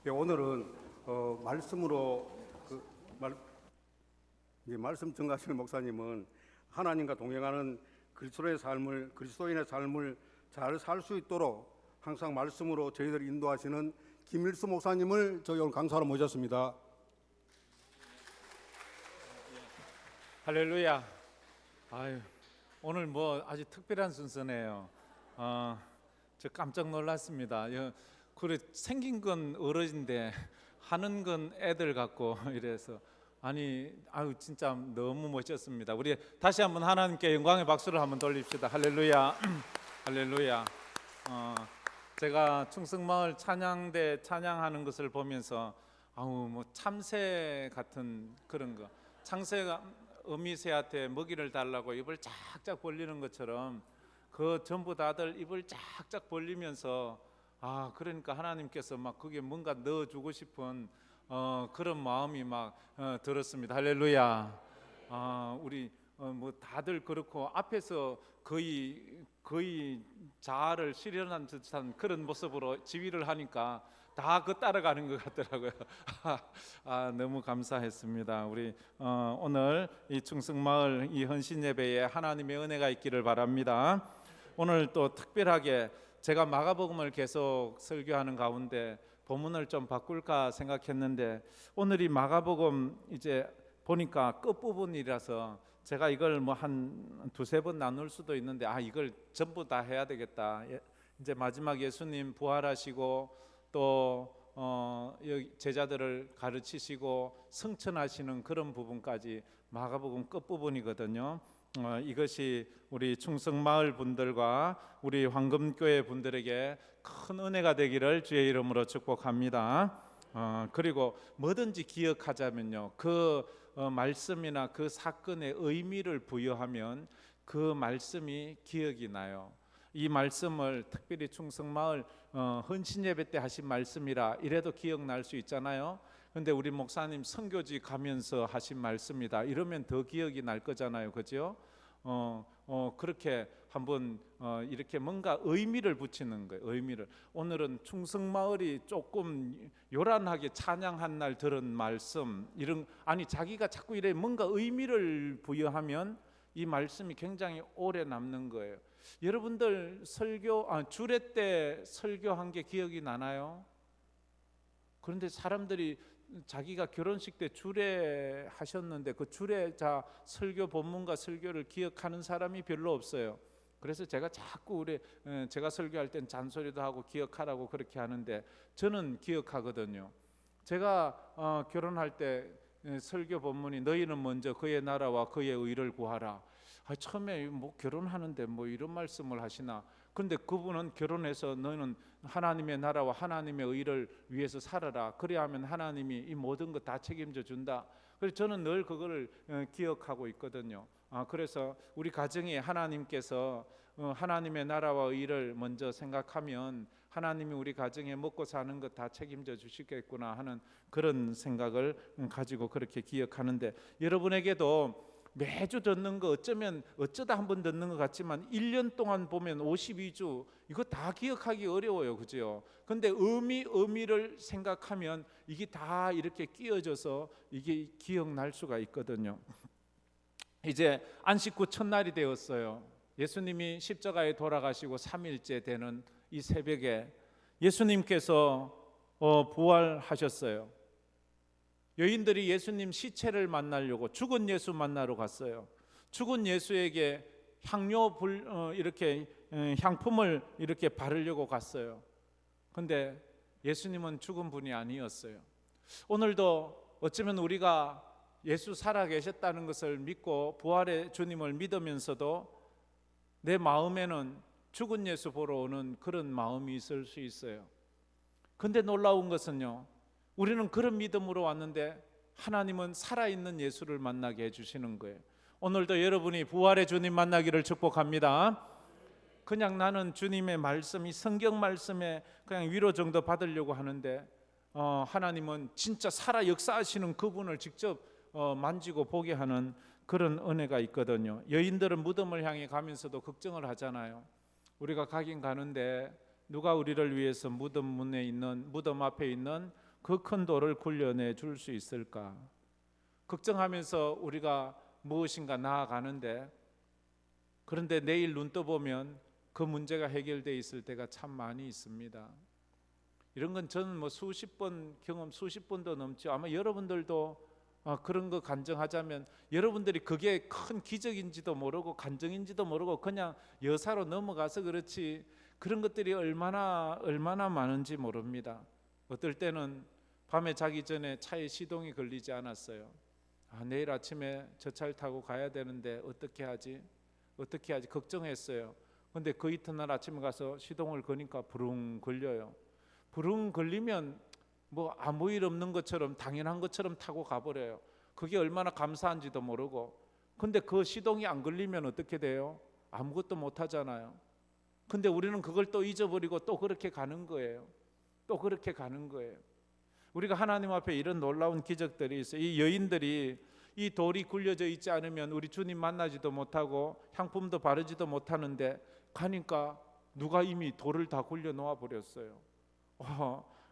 오늘은 말씀으로 말씀 전가하시는 목사님은 하나님과 동행하는 그리스도인의 삶을 잘 살 수 있도록 항상 말씀으로 저희들 인도하시는 김일수 목사님을 저희 오늘 강사로 모셨습니다. 할렐루야. 오늘 뭐 아주 특별한 순서네요. 저 깜짝 놀랐습니다. 그래 생긴 건 어른인데 하는 건 애들 같고 이래서 진짜 너무 멋졌습니다. 우리 다시 한번 하나님께 영광의 박수를 한번 돌립시다. 할렐루야. 할렐루야. 제가 충성마을 찬양대 찬양하는 것을 보면서 뭐 참새 같은 그런 거, 창새가 어미새한테 먹이를 달라고 입을 쫙쫙 벌리는 것처럼 그 전부 다들 입을 쫙쫙 벌리면서 그러니까 하나님께서 막 그게 뭔가 넣어주고 싶은 그런 마음이 막 들었습니다. 할렐루야. 우리 뭐 다들 그렇고 앞에서 거의 자아를 실현한 듯한 그런 모습으로 지휘를 하니까 다 그 따라가는 것 같더라고요. 너무 감사했습니다. 우리 오늘 이 충성마을 이 헌신 예배에 하나님의 은혜가 있기를 바랍니다. 오늘 또 특별하게 제가 마가복음을 계속 설교하는 가운데 본문을 좀 바꿀까 생각했는데 오늘이 마가복음 이제 보니까 끝부분이라서 제가 이걸 뭐 한 두세 번 나눌 수도 있는데 이걸 전부 다 해야 되겠다. 이제 마지막 예수님 부활하시고 또 제자들을 가르치시고 성천하시는 그런 부분까지 마가복음 끝부분이거든요. 이것이 우리 충성마을 분들과 우리 황금교회 분들에게 큰 은혜가 되기를 주의 이름으로 축복합니다. 그리고 뭐든지 기억하자면요, 그 말씀이나 그 사건의 의미를 부여하면 그 말씀이 기억이 나요. 이 말씀을 특별히 충성마을 헌신 예배 때 하신 말씀이라 이래도 기억날 수 있잖아요. 근데 우리 목사님 선교지 가면서 하신 말씀이다 이러면 더 기억이 날 거잖아요, 그죠? 그렇게 한번 이렇게 뭔가 의미를 붙이는 거예요. 의미를. 오늘은 충성마을이 조금 요란하게 찬양한 날 들은 말씀 자기가 자꾸 이래 뭔가 의미를 부여하면 이 말씀이 굉장히 오래 남는 거예요. 여러분들 주례 때 설교한 게 기억이 나나요? 그런데 사람들이 자기가 결혼식 때 주례 하셨는데 그 주례자 설교 본문과 설교를 기억하는 사람이 별로 없어요. 그래서 제가 자꾸 제가 설교할 땐 잔소리도 하고 기억하라고 그렇게 하는데 저는 기억하거든요. 제가 결혼할 때 설교 본문이 너희는 먼저 그의 나라와 그의 의를 구하라. 처음에 뭐 결혼하는데 뭐 이런 말씀을 하시나. 그런데 그분은 결혼해서 너희는 하나님의 나라와 하나님의 의를 위해서 살아라. 그래야 하면 하나님이 이 모든 것 다 책임져 준다. 그래서 저는 늘 그거를 기억하고 있거든요. 그래서 우리 가정에 하나님께서 하나님의 나라와 의를 먼저 생각하면 하나님이 우리 가정에 먹고 사는 것 다 책임져 주시겠구나 하는 그런 생각을 가지고 그렇게 기억하는데, 여러분에게도 매주 듣는 거 어쩌다 한번 듣는 것 같지만 1년 동안 보면 52주 이거 다 기억하기 어려워요, 그죠? 근데 의미를 생각하면 이게 다 이렇게 끼어져서 이게 기억날 수가 있거든요. 이제 안식 후 첫날이 되었어요. 예수님이 십자가에 돌아가시고 3일째 되는 이 새벽에 예수님께서 부활하셨어요. 여인들이 예수님 시체를 만나려고 죽은 예수 만나러 갔어요. 죽은 예수에게 이렇게 향품을 이렇게 바르려고 갔어요. 근데 예수님은 죽은 분이 아니었어요. 오늘도 어쩌면 우리가 예수 살아 계셨다는 것을 믿고 부활의 주님을 믿으면서도 내 마음에는 죽은 예수 보러 오는 그런 마음이 있을 수 있어요. 근데 놀라운 것은요, 우리는 그런 믿음으로 왔는데 하나님은 살아있는 예수를 만나게 해주시는 거예요. 오늘도 여러분이 부활의 주님 만나기를 축복합니다. 그냥 나는 주님의 말씀이 성경 말씀에 그냥 위로 정도 받으려고 하는데 하나님은 진짜 살아 역사하시는 그분을 직접 만지고 보게 하는 그런 은혜가 있거든요. 여인들은 무덤을 향해 가면서도 걱정을 하잖아요. 우리가 가긴 가는데 누가 우리를 위해서 무덤 앞에 있는 그 큰 돌을 굴려내 줄 수 있을까? 걱정하면서 우리가 무엇인가 나아가는데, 그런데 내일 눈 떠보면 그 문제가 해결되어 있을 때가 참 많이 있습니다. 이런 건 저는 뭐 수십 번도 넘죠. 아마 여러분들도 그런 거 간증하자면 여러분들이 그게 큰 기적인지도 모르고 간증인지도 모르고 그냥 여사로 넘어가서 그렇지, 그런 것들이 얼마나 많은지 모릅니다. 어떨 때는 밤에 자기 전에 차에 시동이 걸리지 않았어요. 내일 아침에 저 차를 타고 가야 되는데 어떻게 하지 걱정했어요. 근데 그 이튿날 아침에 가서 시동을 거니까 부릉 걸려요. 부릉 걸리면 뭐 아무 일 없는 것처럼 당연한 것처럼 타고 가버려요. 그게 얼마나 감사한지도 모르고. 근데 그 시동이 안 걸리면 어떻게 돼요? 아무것도 못 하잖아요. 근데 우리는 그걸 또 잊어버리고 또 그렇게 가는 거예요. 우리가 하나님 앞에 이런 놀라운 기적들이 있어요. 이 여인들이 이 돌이 굴려져 있지 않으면 우리 주님 만나지도 못하고 향품도 바르지도 못하는데, 가니까 누가 이미 돌을 다 굴려 놓아 버렸어요.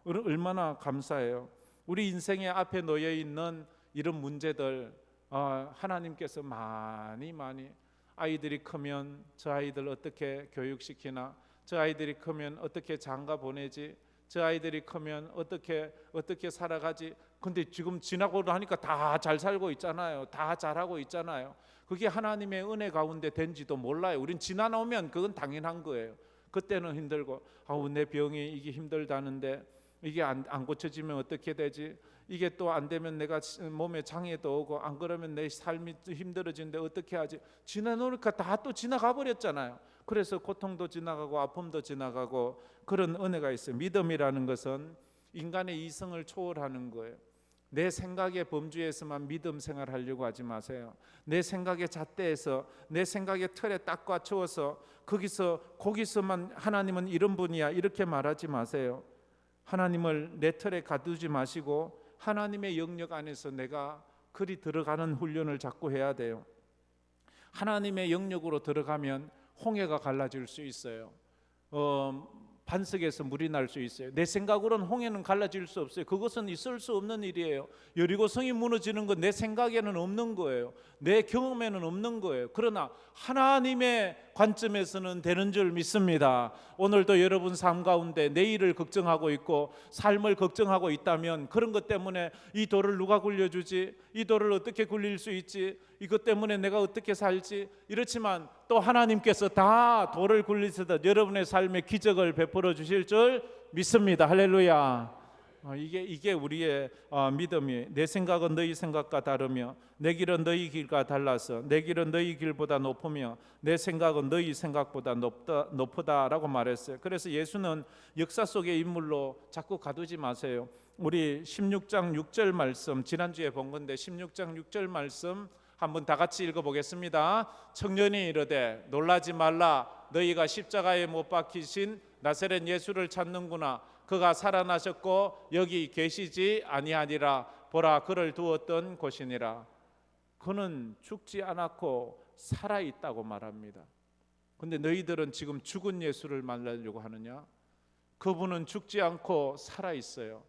얼마나 감사해요. 우리 인생의 앞에 놓여 있는 이런 문제들, 하나님께서 많이 아이들이 크면 저 아이들 어떻게 교육시키나, 저 아이들이 크면 어떻게 장가 보내지, 저 아이들이 크면 어떻게 살아가지. 근데 지금 지나고 나니까 다 잘 살고 있잖아요. 다 잘하고 있잖아요. 그게 하나님의 은혜 가운데 된지도 몰라요. 우린 지나놓으면 그건 당연한 거예요. 그때는 힘들고, 내 병이 이게 힘들다는데 이게 안 고쳐지면 어떻게 되지? 이게 또 안 되면 내가 몸에 장애도 오고, 안 그러면 내 삶이 힘들어지는데 어떻게 하지? 지나놓으니까 다 또 지나가 버렸잖아요. 그래서 고통도 지나가고 아픔도 지나가고 그런 은혜가 있어요. 믿음이라는 것은 인간의 이성을 초월하는 거예요. 내 생각의 범주에서만 믿음 생활하려고 하지 마세요. 내 생각의 잣대에서, 내 생각의 틀에 딱 맞추어서 거기서만 하나님은 이런 분이야 이렇게 말하지 마세요. 하나님을 내 틀에 가두지 마시고 하나님의 영역 안에서 내가 그리 들어가는 훈련을 자꾸 해야 돼요. 하나님의 영역으로 들어가면 홍해가 갈라질 수 있어요. 반석에서 물이 날 수 있어요. 내 생각으로는 홍해는 갈라질 수 없어요. 그것은 있을 수 없는 일이에요. 여리고성이 무너지는 건 내 생각에는 없는 거예요. 내 경험에는 없는 거예요. 그러나 하나님의 관점에서는 되는 줄 믿습니다. 오늘도 여러분 삶 가운데 내일을 걱정하고 있고 삶을 걱정하고 있다면, 그런 것 때문에 이 돌을 누가 굴려주지? 이 돌을 어떻게 굴릴 수 있지? 이것 때문에 내가 어떻게 살지? 이렇지만 또 하나님께서 다 돌을 굴리시듯 여러분의 삶에 기적을 베풀어 주실 줄 믿습니다. 할렐루야. 이게 우리의 믿음이. 내 생각은 너희 생각과 다르며 내 길은 너희 길과 달라서 내 길은 너희 길보다 높으며 내 생각은 너희 생각보다 높다라고 말했어요. 그래서 예수는 역사 속의 인물로 자꾸 가두지 마세요. 우리 16장 6절 말씀, 지난주에 본 건데 16장 6절 말씀 한번 다 같이 읽어보겠습니다. 청년이 이르되 놀라지 말라, 너희가 십자가에 못 박히신 나사렛 예수를 찾는구나. 그가 살아나셨고 여기 계시지 아니하니라. 보라, 그를 두었던 곳이니라. 그는 죽지 않았고 살아있다고 말합니다. 근데 너희들은 지금 죽은 예수를 만나려고 하느냐? 그분은 죽지 않고 살아있어요.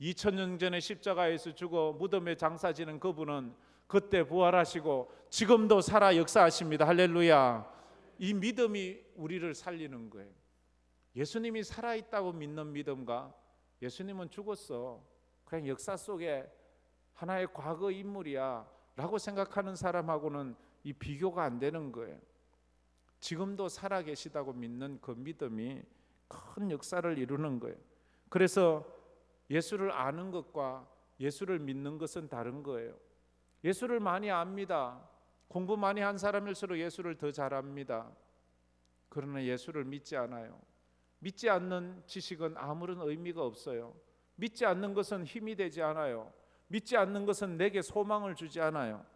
2000년 전에 십자가에서 죽어 무덤에 장사지는 그분은 그때 부활하시고 지금도 살아 역사하십니다. 할렐루야. 이 믿음이 우리를 살리는 거예요. 예수님이 살아있다고 믿는 믿음과 예수님은 죽었어, 그냥 역사 속에 하나의 과거 인물이야 라고 생각하는 사람하고는 이 비교가 안 되는 거예요. 지금도 살아계시다고 믿는 그 믿음이 큰 역사를 이루는 거예요. 그래서 예수를 아는 것과 예수를 믿는 것은 다른 거예요. 예수를 많이 압니다. 공부 많이 한 사람일수록 예수를 더 잘 압니다. 그러나 예수를 믿지 않아요. 믿지 않는 지식은 아무런 의미가 없어요. 믿지 않는 것은 힘이 되지 않아요. 믿지 않는 것은 내게 소망을 주지 않아요.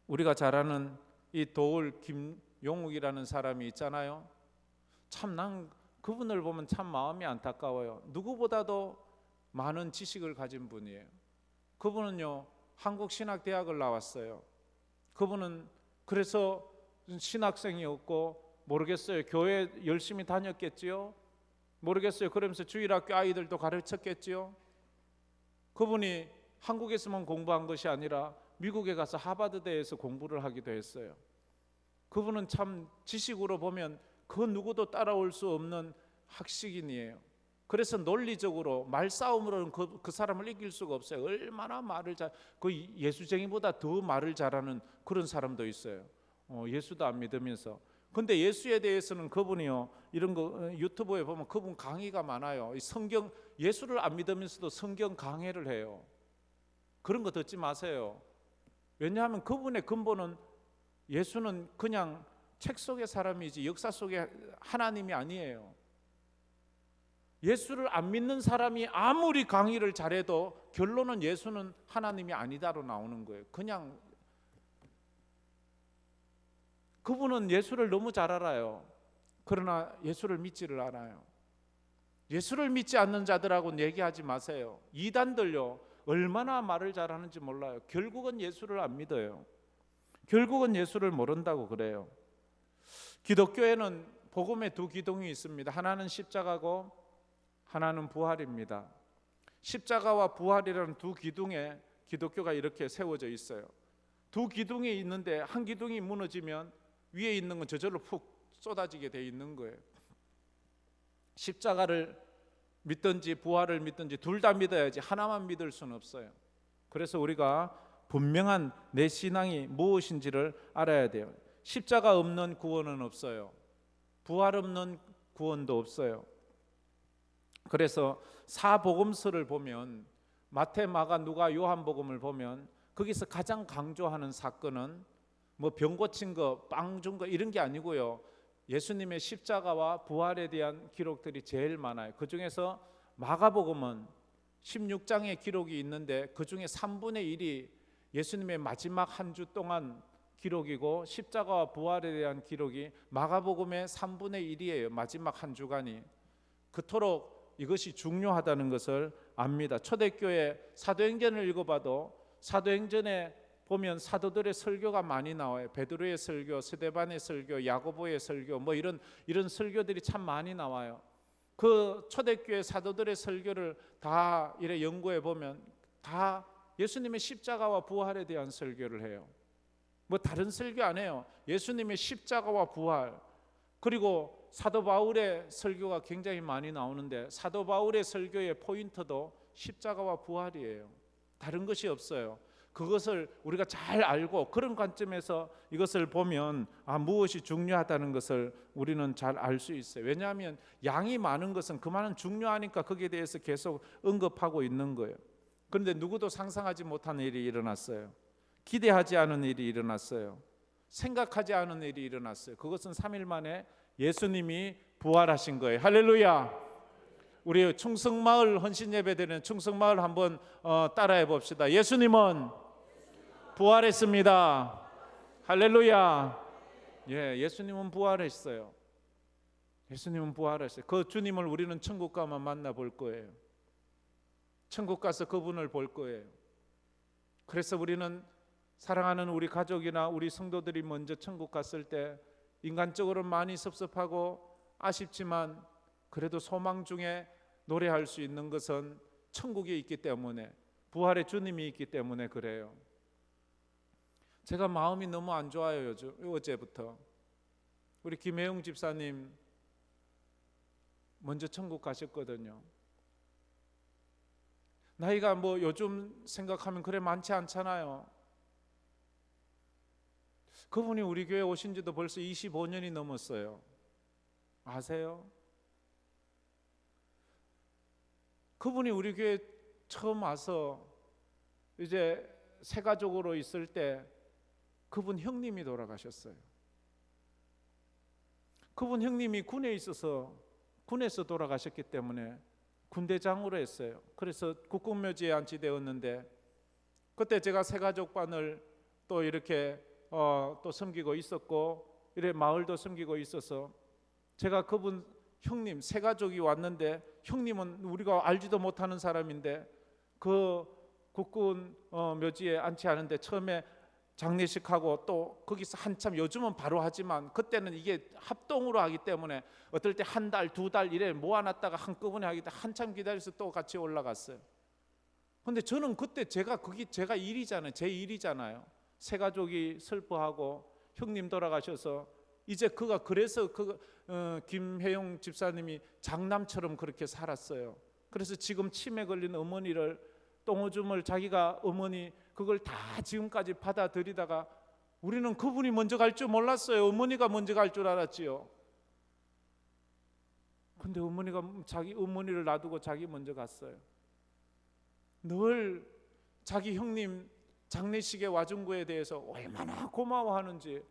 우리가 잘 아는 이 도울 김용욱이라는 사람이 있잖아요. 참 난 그분을 보면 참 마음이 안타까워요. 누구보다도 많은 지식을 가진 분이에요. 그분은요, 한국신학대학을 나왔어요. 그분은 그래서 신학생이었고, 모르겠어요, 교회 열심히 다녔겠지요. 모르겠어요. 그러면서 주일학교 아이들도 가르쳤겠지요. 그분이 한국에서만 공부한 것이 아니라 미국에 가서 하버드대에서 공부를 하기도 했어요. 그분은 참 지식으로 보면 그 누구도 따라올 수 없는 학식인이에요. 그래서 논리적으로 말싸움으로는 그 사람을 이길 수가 없어요. 얼마나 말을 그 예수쟁이보다 더 말을 잘하는 그런 사람도 있어요. 예수도 안 믿으면서. 근데 예수에 대해서는 그분이요, 이런 거 유튜브에 보면 그분 강의가 많아요. 성경, 예수를 안 믿으면서도 성경 강해를 해요. 그런 거 듣지 마세요. 왜냐하면 그분의 근본은, 예수는 그냥 책 속의 사람이지 역사 속의 하나님이 아니에요. 예수를 안 믿는 사람이 아무리 강의를 잘해도 결론은 예수는 하나님이 아니다로 나오는 거예요. 그냥 그분은 예수를 너무 잘 알아요. 그러나 예수를 믿지를 않아요. 예수를 믿지 않는 자들하고는 얘기하지 마세요. 이단들요, 얼마나 말을 잘하는지 몰라요. 결국은 예수를 안 믿어요. 결국은 예수를 모른다고 그래요. 기독교에는 복음의 두 기둥이 있습니다. 하나는 십자가고 하나는 부활입니다. 십자가와 부활이라는 두 기둥에 기독교가 이렇게 세워져 있어요. 두 기둥이 있는데 한 기둥이 무너지면 위에 있는 건 저절로 푹 쏟아지게 돼 있는 거예요. 십자가를 믿든지 부활을 믿든지 둘 다 믿어야지 하나만 믿을 수는 없어요. 그래서 우리가 분명한 내 신앙이 무엇인지를 알아야 돼요. 십자가 없는 구원은 없어요. 부활 없는 구원도 없어요. 그래서 사복음서를 보면, 마태, 마가, 누가, 요한복음을 보면 거기서 가장 강조하는 사건은 뭐 병 고친 거, 빵 준 거 이런 게 아니고요, 예수님의 십자가와 부활에 대한 기록들이 제일 많아요. 그 중에서 마가복음은 16장의 기록이 있는데 그 중에 3분의 1이 예수님의 마지막 한 주 동안 기록이고, 십자가와 부활에 대한 기록이 마가복음의 3분의 1이에요. 마지막 한 주간이. 그토록 이것이 중요하다는 것을 압니다. 초대교회 사도행전을 읽어봐도 사도행전에 보면 사도들의 설교가 많이 나와요. 베드로의 설교, 스데반의 설교, 야고보의 설교, 뭐 이런 설교들이 참 많이 나와요. 그 초대교회 사도들의 설교를 다 이래 연구해 보면 다 예수님의 십자가와 부활에 대한 설교를 해요. 뭐 다른 설교 안 해요. 예수님의 십자가와 부활. 그리고 사도 바울의 설교가 굉장히 많이 나오는데 사도 바울의 설교의 포인트도 십자가와 부활이에요. 다른 것이 없어요. 그것을 우리가 잘 알고 그런 관점에서 이것을 보면 무엇이 중요하다는 것을 우리는 잘 알 수 있어요. 왜냐하면 양이 많은 것은 그만은 중요하니까 거기에 대해서 계속 언급하고 있는 거예요. 그런데 누구도 상상하지 못한 일이 일어났어요. 기대하지 않은 일이 일어났어요. 생각하지 않은 일이 일어났어요. 그것은 3일 만에 예수님이 부활하신 거예요. 할렐루야. 우리 충성마을 헌신예배드리는 충성마을 한번 따라해 봅시다. 예수님은 부활했습니다. 할렐루야. 예, 예수님은 부활했어요. 예수님은 부활했어요. 그 주님을 우리는 천국 가면 만나볼 거예요. 천국 가서 그분을 볼 거예요. 그래서 우리는 사랑하는 우리 가족이나 우리 성도들이 먼저 천국 갔을 때 인간적으로 많이 섭섭하고 아쉽지만 그래도 소망 중에 노래할 수 있는 것은 천국에 있기 때문에, 부활의 주님이 있기 때문에 그래요. 제가 마음이 너무 안 좋아요. 어제부터 우리 김혜영 집사님 먼저 천국 가셨거든요. 나이가 뭐 요즘 생각하면 그래 많지 않잖아요. 그분이 우리 교회 오신 지도 벌써 25년이 넘었어요. 아세요? 그분이 우리 교회 처음 와서 이제 새 가족으로 있을 때 그분 형님이 돌아가셨어요. 그분 형님이 군에서 돌아가셨기 때문에 군대장으로 했어요. 그래서 국군묘지에 안치되었는데 그때 제가 새가족반을 또 이렇게 또 섬기고 있었고 이래 마을도 섬기고 있어서 제가 그분 형님 새가족이 왔는데, 형님은 우리가 알지도 못하는 사람인데 그 국군 묘지에 안치하는데 처음에 장례식하고 또 거기서 한참, 요즘은 바로 하지만 그때는 이게 합동으로 하기 때문에 어떨 때 한 달, 두 달 이래 모아놨다가 한꺼번에 하기 때문에 한참 기다려서 또 같이 올라갔어요. 근데 저는 그때 그게 제가 일이잖아요. 제 일이잖아요. 새 가족이 슬퍼하고 형님 돌아가셔서 이제 그래서 김혜용 집사님이 장남처럼 그렇게 살았어요. 그래서 지금 치매 걸린 어머니를 똥오줌을 자기가 어머니 그걸 다 지금까지 받아들이다가 우리는 그분이 먼저 갈 줄 몰랐어요. 어머니가 먼저 갈 줄 알았지요. 근데 어머니가 자기 어머니를 놔두고 자기 먼저 갔어요. 늘 자기 형님 장례식에 와준 거에 대해서 얼마나 고마워하는지,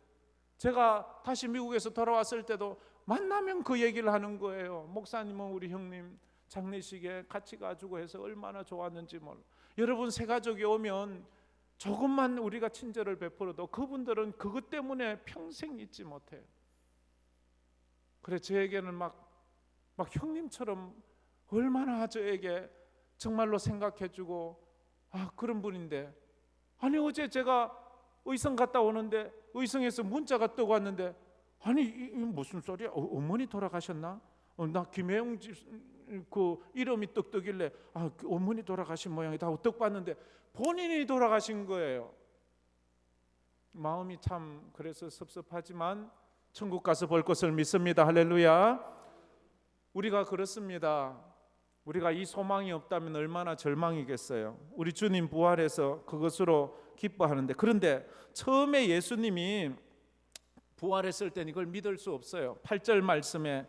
제가 다시 미국에서 돌아왔을 때도 만나면 그 얘기를 하는 거예요. 목사님은 우리 형님 장례식에 같이 가지고 해서 얼마나 좋았는지 몰라. 여러분, 새 가족이 오면 조금만 우리가 친절을 베풀어도 그분들은 그것 때문에 평생 잊지 못해요. 그래 저에게는 막 형님처럼 얼마나 저에게 정말로 생각해주고 그런 분인데, 아니 어제 제가 의성 갔다 오는데 의성에서 문자가 뜨고 왔는데, 아니 이 무슨 소리야? 어머니 돌아가셨나? 나 김혜영 그 이름이 떡 뜨길래 그 어머니 돌아가신 모양이다 하고 떡 봤는데 본인이 돌아가신 거예요. 마음이 참 그래서 섭섭하지만 천국 가서 볼 것을 믿습니다. 할렐루야. 우리가 그렇습니다. 우리가 이 소망이 없다면 얼마나 절망이겠어요. 우리 주님 부활해서 그것으로 기뻐하는데, 그런데 처음에 예수님이 부활했을 때는 이걸 믿을 수 없어요. 8절 말씀에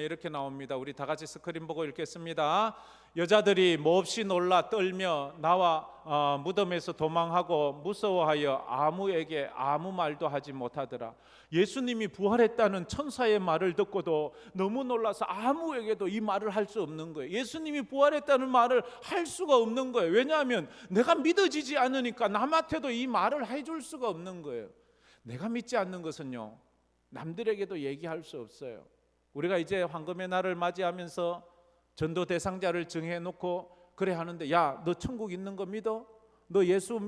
이렇게 나옵니다. 우리 다 같이 스크린 보고 읽겠습니다. 여자들이 몹시 놀라 떨며 나와 무덤에서 도망하고 무서워하여 아무에게 아무 말도 하지 못하더라. 예수님이 부활했다는 천사의 말을 듣고도 너무 놀라서 아무에게도 이 말을 할 수 없는 거예요. 예수님이 부활했다는 말을 할 수가 없는 거예요. 왜냐하면 내가 믿어지지 않으니까 남한테도 이 말을 해줄 수가 없는 거예요. 내가 믿지 않는 것은요, 남들에게도 얘기할 수 없어요. 우리가 이제 황금의 날을 맞이하면서 전도 대상자를 정해놓고 그래 하는데, 야, 너 천국 있는 거 믿어? 너 예수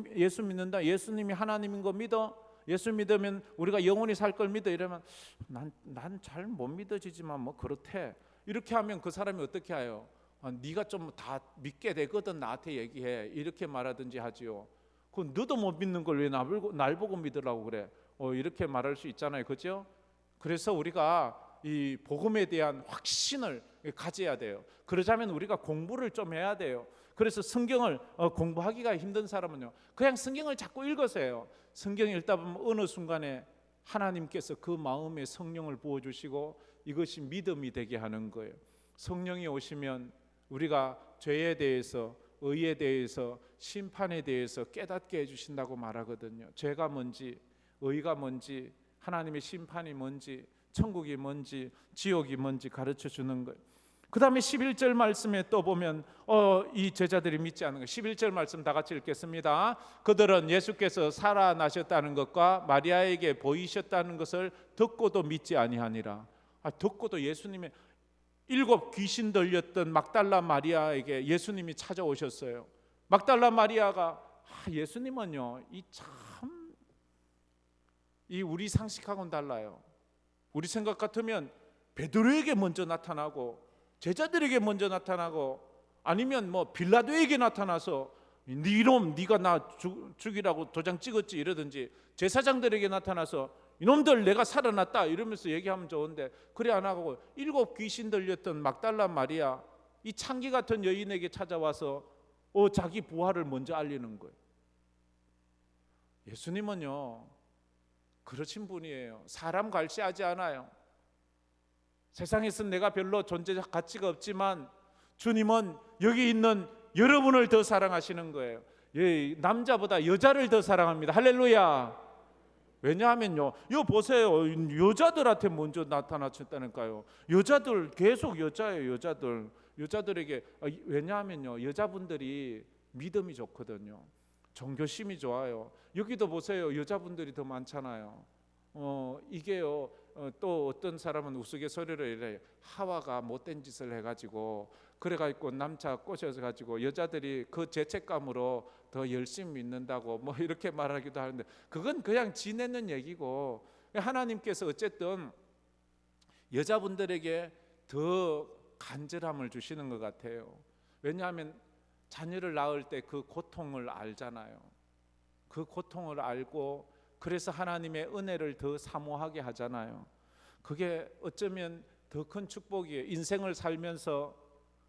믿는다? 예수님이 하나님인 거 믿어? 예수 믿으면 우리가 영원히 살 걸 믿어? 이러면 난 잘 못 믿어지지만 뭐 그렇대. 이렇게 하면 그 사람이 어떻게 해요? 네가 좀 다 믿게 되거든, 나한테 얘기해. 이렇게 말하든지 하지요. 그 너도 못 믿는 걸 왜 날 보고 믿으라고 그래? 이렇게 말할 수 있잖아요, 그렇죠? 그래서 우리가 이 복음에 대한 확신을 가져야 돼요. 그러자면 우리가 공부를 좀 해야 돼요. 그래서 성경을 공부하기가 힘든 사람은요, 그냥 성경을 자꾸 읽으세요. 성경 읽다 보면 어느 순간에 하나님께서 그 마음에 성령을 부어주시고 이것이 믿음이 되게 하는 거예요. 성령이 오시면 우리가 죄에 대해서, 의에 대해서, 심판에 대해서 깨닫게 해주신다고 말하거든요. 죄가 뭔지, 의가 뭔지, 하나님의 심판이 뭔지, 천국이 뭔지, 지옥이 뭔지 가르쳐 주는 거예요. 그 다음에 11절 말씀에 또 보면 이 제자들이 믿지 않는 거예요. 11절 말씀 다 같이 읽겠습니다. 그들은 예수께서 살아나셨다는 것과 마리아에게 보이셨다는 것을 듣고도 믿지 아니하니라. 듣고도 예수님의 7 귀신 들렸던 막달라 마리아에게 예수님이 찾아오셨어요. 막달라 마리아가 예수님은요, 이 우리 상식하고는 달라요. 우리 생각 같으면 베드로에게 먼저 나타나고 제자들에게 먼저 나타나고 아니면 뭐 빌라도에게 나타나서 네 이놈 네가 나 죽이라고 도장 찍었지 이러든지, 제사장들에게 나타나서 이놈들 내가 살아났다 이러면서 얘기하면 좋은데 그래 안 하고 7 귀신 들렸던 막달라 마리아, 이 창기 같은 여인에게 찾아와서 자기 부활을 먼저 알리는 거예요. 예수님은요 그러신 분이에요. 사람 갈시하지 않아요. 세상에서 내가 별로 존재적 가치가 없지만 주님은 여기 있는 여러분을 더 사랑하시는 거예요. 남자보다 여자를 더 사랑합니다. 할렐루야. 왜냐하면요, 이거 보세요. 여자들한테 먼저 나타나셨다니까요. 여자들 계속 여자예요. 여자들에게. 왜냐하면요, 여자분들이 믿음이 좋거든요. 종교심이 좋아요. 여기도 보세요. 여자분들이 더 많잖아요. 이게요, 또 어떤 사람은 우스갯소리로 이래요. 하와가 못된 짓을 해가지고 그래가지고 남자 꼬셔서 가지고 여자들이 그 죄책감으로 더 열심히 믿는다고 뭐 이렇게 말하기도 하는데, 그건 그냥 지내는 얘기고, 하나님께서 어쨌든 여자분들에게 더 간절함을 주시는 것 같아요. 왜냐하면 자녀를 낳을 때 그 고통을 알잖아요. 그 고통을 알고 그래서 하나님의 은혜를 더 사모하게 하잖아요. 그게 어쩌면 더 큰 축복이에요. 인생을 살면서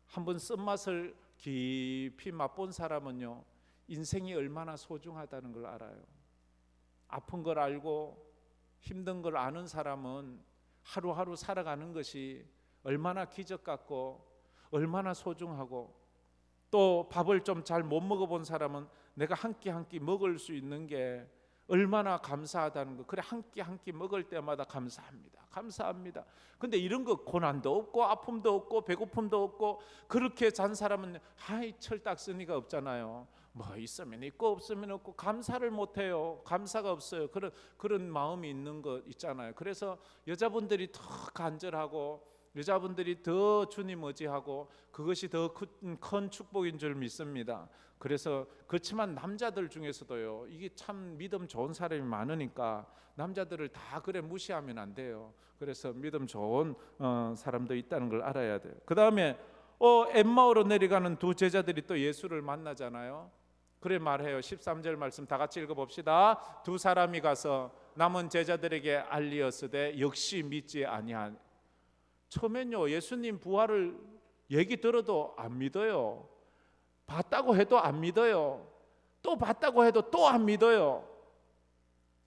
한번 쓴맛을 깊이 맛본 사람은요, 인생이 얼마나 소중하다는 걸 알아요. 아픈 걸 알고 힘든 걸 아는 사람은 하루하루 살아가는 것이 얼마나 기적 같고 얼마나 소중하고, 또 밥을 좀 잘 못 먹어본 사람은 내가 한 끼 한 끼 먹을 수 있는 게 얼마나 감사하다는 거. 그래, 한 끼 한 끼 먹을 때마다 감사합니다, 감사합니다. 근데 이런 거 고난도 없고 아픔도 없고 배고픔도 없고 그렇게 잔 사람은 철딱서니가 없잖아요. 뭐 있으면 있고 없으면 없고 감사를 못해요. 감사가 없어요. 그런 마음이 있는 거 있잖아요. 그래서 여자분들이 더 간절하고 여자분들이 더 주님 의지하고 그것이 더 큰 축복인 줄 믿습니다. 그래서 그렇지만 남자들 중에서도요, 이게 참 믿음 좋은 사람이 많으니까 남자들을 다 그래 무시하면 안 돼요. 그래서 믿음 좋은 사람도 있다는 걸 알아야 돼요. 그 다음에 엠마오로 내려가는 두 제자들이 또 예수를 만나잖아요. 그래 말해요. 13절 말씀 다 같이 읽어봅시다. 두 사람이 가서 남은 제자들에게 알리었으되 역시 믿지 아니한. 처음엔요, 예수님 부활을 얘기 들어도 안 믿어요. 봤다고 해도 안 믿어요. 또 봤다고 해도 또 안 믿어요.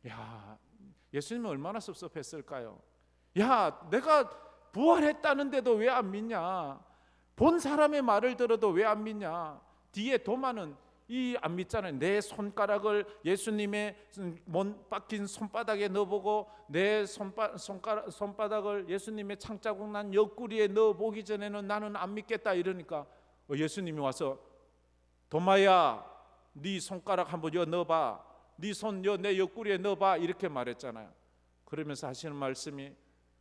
야, 예수님은 얼마나 섭섭했을까요? 야, 내가 부활했다는데도 왜 안 믿냐? 본 사람의 말을 들어도 왜 안 믿냐? 뒤에 도마는 안 믿잖아요. 내 손가락을 예수님의 박힌 손바닥에 넣어보고 내 손바닥을 예수님의 창자국 난 옆구리에 넣어보기 전에는 나는 안 믿겠다 이러니까 예수님이 와서 도마야, 네 손가락 한번 넣어봐, 네 손 내 옆구리에 넣어봐 이렇게 말했잖아요. 그러면서 하시는 말씀이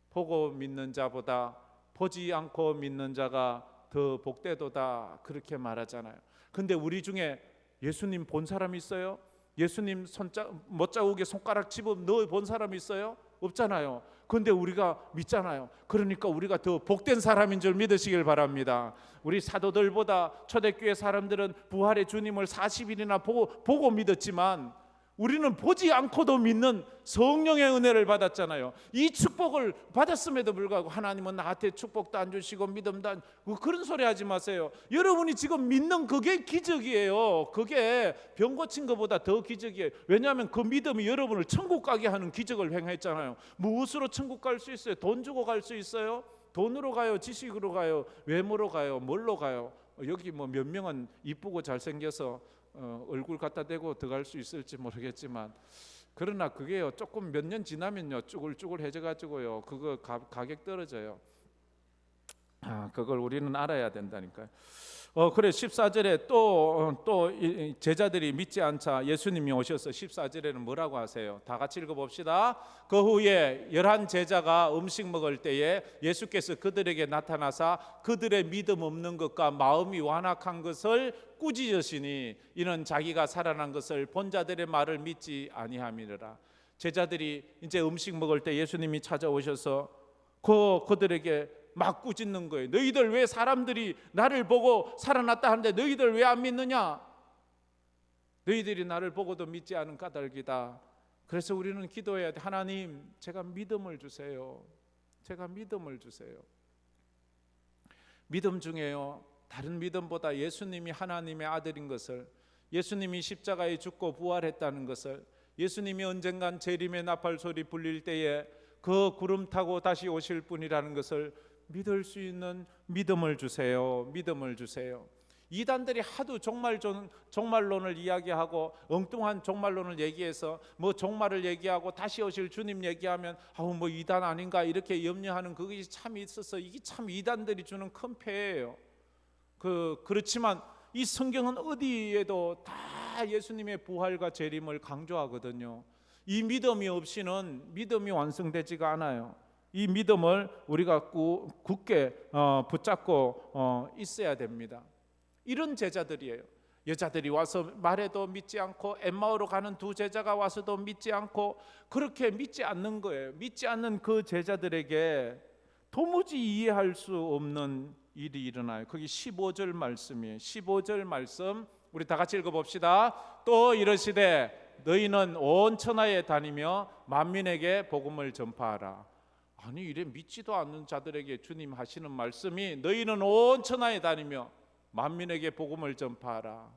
보고 믿는 자보다 보지 않고 믿는 자가 더 복되도다 그렇게 말하잖아요. 근데 우리 중에 예수님 본 사람 있어요? 예수님 못자국에 손가락 집어 넣어 본 사람 있어요? 없잖아요. 근데 우리가 믿잖아요. 그러니까 우리가 더 복된 사람인 줄 믿으시길 바랍니다. 우리 사도들보다 초대교회 사람들은 부활의 주님을 40일이나 보고 믿었지만 우리는 보지 않고도 믿는 성령의 은혜를 받았잖아요. 이 축복을 받았음에도 불구하고 하나님은 나한테 축복도 안 주시고 믿음도 안, 그런 소리 하지 마세요. 여러분이 지금 믿는 그게 기적이에요. 그게 병 고친 것보다 더 기적이에요. 왜냐하면 그 믿음이 여러분을 천국 가게 하는 기적을 행했잖아요. 무엇으로 천국 갈 수 있어요? 돈 주고 갈 수 있어요? 돈으로 가요? 지식으로 가요? 외모로 가요? 뭘로 가요? 여기 뭐 몇 명은 이쁘고 잘생겨서 얼굴 갖다 대고 들어갈 수 있을지 모르겠지만, 그러나 그게요 조금 몇 년 지나면요 쭈글쭈글해져 가지고요 그거 가격 떨어져요. 그걸 우리는 알아야 된다니까요. 그래 14절에 또 제자들이 믿지 않자 예수님이 오셔서 14절에는 뭐라고 하세요? 다 같이 읽어봅시다. 그 후에 11 제자가 음식 먹을 때에 예수께서 그들에게 나타나사 그들의 믿음 없는 것과 마음이 완악한 것을 꾸짖으시니 이는 자기가 살아난 것을 본 자들의 말을 믿지 아니함이니라. 제자들이 이제 음식 먹을 때 예수님이 찾아오셔서 그들에게 막 꾸짖는 거예요. 너희들 왜 사람들이 나를 보고 살아났다 하는데 너희들 왜 안 믿느냐? 너희들이 나를 보고도 믿지 않은 까닭이다. 그래서 우리는 기도해야 돼. 하나님, 제가 믿음을 주세요. 제가 믿음을 주세요. 믿음 중에요, 다른 믿음보다 예수님이 하나님의 아들인 것을, 예수님이 십자가에 죽고 부활했다는 것을, 예수님이 언젠간 재림의 나팔 소리 불릴 때에 그 구름 타고 다시 오실 분이라는 것을 믿을 수 있는 믿음을 주세요. 믿음을 주세요. 이단들이 하도 종말론을 이야기하고 엉뚱한 종말론을 얘기해서 뭐 종말을 얘기하고 다시 오실 주님 얘기하면 뭐 이단 아닌가 이렇게 염려하는 그것이 참 있어서 이게 참 이단들이 주는 큰 폐해예요. 그렇지만 이 성경은 어디에도 다 예수님의 부활과 재림을 강조하거든요. 이 믿음이 없이는 믿음이 완성되지가 않아요. 이 믿음을 우리가 굳게 붙잡고 있어야 됩니다. 이런 제자들이에요. 여자들이 와서 말해도 믿지 않고 엠마오로 가는 두 제자가 와서도 믿지 않고 그렇게 믿지 않는 거예요. 믿지 않는 그 제자들에게 도무지 이해할 수 없는 일이 일어나요. 거기 15절 말씀이에요. 15절 말씀 우리 다 같이 읽어봅시다. 또 이르시되 너희는 온 천하에 다니며 만민에게 복음을 전파하라. 아니 이래 믿지도 않는 자들에게 주님 하시는 말씀이 너희는 온 천하에 다니며 만민에게 복음을 전파하라.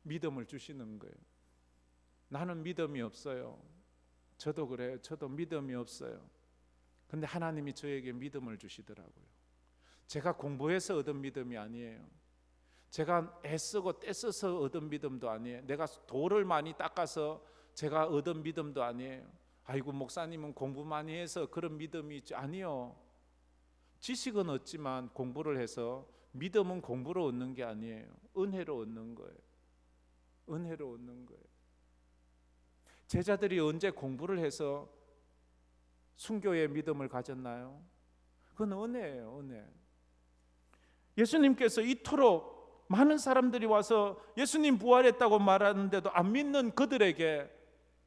믿음을 주시는 거예요. 나는 믿음이 없어요. 저도 그래요. 저도 믿음이 없어요. 근데 하나님이 저에게 믿음을 주시더라고요. 제가 공부해서 얻은 믿음이 아니에요. 제가 애쓰고 떼써서 얻은 믿음도 아니에요. 내가 돌을 많이 닦아서 제가 얻은 믿음도 아니에요. 아이고 목사님은 공부 많이 해서 그런 믿음이 있지. 아니요. 지식은 얻지만 공부를 해서 믿음은 공부로 얻는 게 아니에요. 은혜로 얻는 거예요. 은혜로 얻는 거예요. 제자들이 언제 공부를 해서 순교의 믿음을 가졌나요? 그건 은혜예요. 은혜. 예수님께서 이토록 많은 사람들이 와서 예수님 부활했다고 말하는데도 안 믿는 그들에게